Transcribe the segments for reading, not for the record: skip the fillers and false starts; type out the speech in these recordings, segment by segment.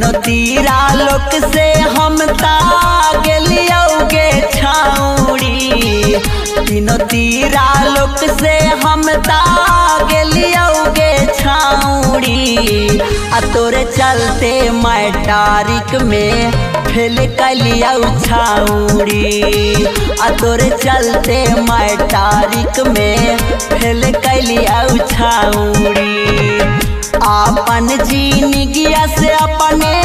तीनों तीरा लोक से हम गेलियोगे छाउड़ी। तीनों तीरा लोक से हम गेलियोगे छाउड़ी। आ तोरे चलते मैट्रिक में फेल कलियो छाउड़ी। आ तोरे चलते मैट्रिक में फेल कलियो छाउड़ी। अपन जिंदगिया से अपने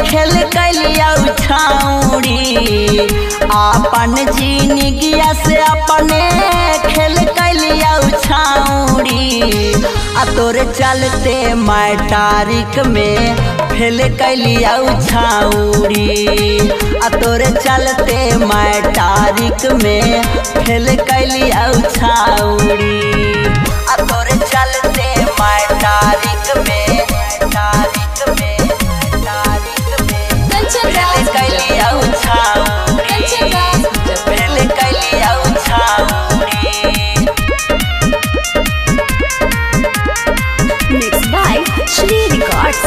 खेल कलियो छाउड़ी। अपन जिंदगिया से अपने खेल कलियो छाउड़ी। आ तोरे चलते मैट्रिक में फेल कलियो छाउड़ी। आ तोरे चलते मैट्रिक में फेल कलियो छाउड़ी। आ तोरे चलते मैट्रिक में फेल कलियो छाउड़ी। फेल कलियो छाउड़ी। Mixed by Shri Records.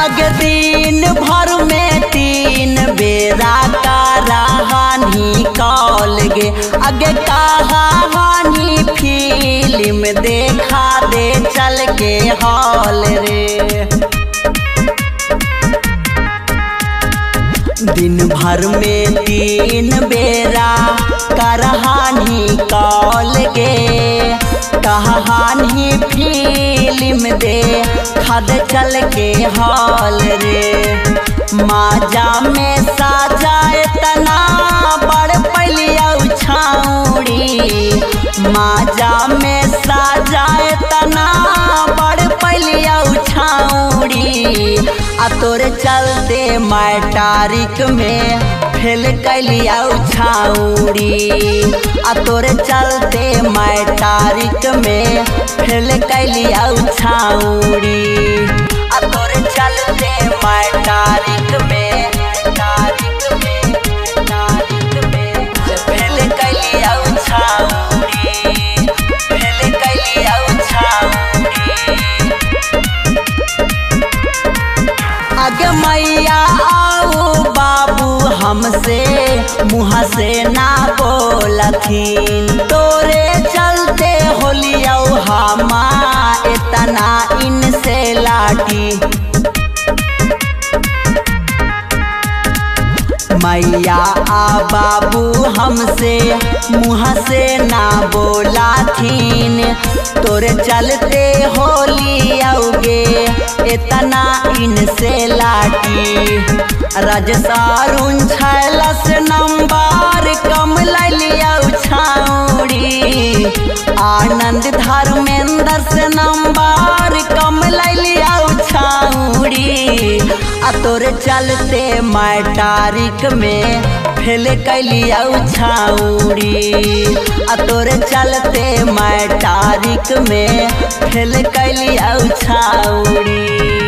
अगे दिन भर में 3 बेरा कहानी कॉल गे। अगे कहानी फिल्म देखा दे चल के हॉल रे। दिन भर में 3 बेरा कहानी कॉल गे। कहानी फिल्म दे खद चल के हॉल रे। माजा में साजाए तना बड़ पलियो छाउड़ी। माजा में साजाए तना बड़ पलियो छाउड़ी। आ तोरे चलते मैट्रिक में फेल कलियो छाउड़ी। आ तोरे चलते मैट्रिक में फेल कलियो छाउड़ी। आ तोरे चलते मैट्रिक में फेल कलियो छाउड़ी। फेल कलियो छाउड़ी। अगे मैया आओ बाबू हमसे मुँह से ना बोलथिन। तोरे चलते होलियो हमा इतना इनसे लाठी। मैया आ बाबू हमसे मुँह से ना बोलाथिन। तोरे चलते होलियोगे इतना इनसे लाठी। राजसारुन छैलस नंबर कम लियो छाउड़ी। आनंद धर्मेंद्र से नंबर कम लियो छाउड़ी। आ तोरे चलते मैट्रिक में फेल कलियो छाउड़ी। आ तोरे चलते मैट्रिक में फेल कलियो छाउड़ी।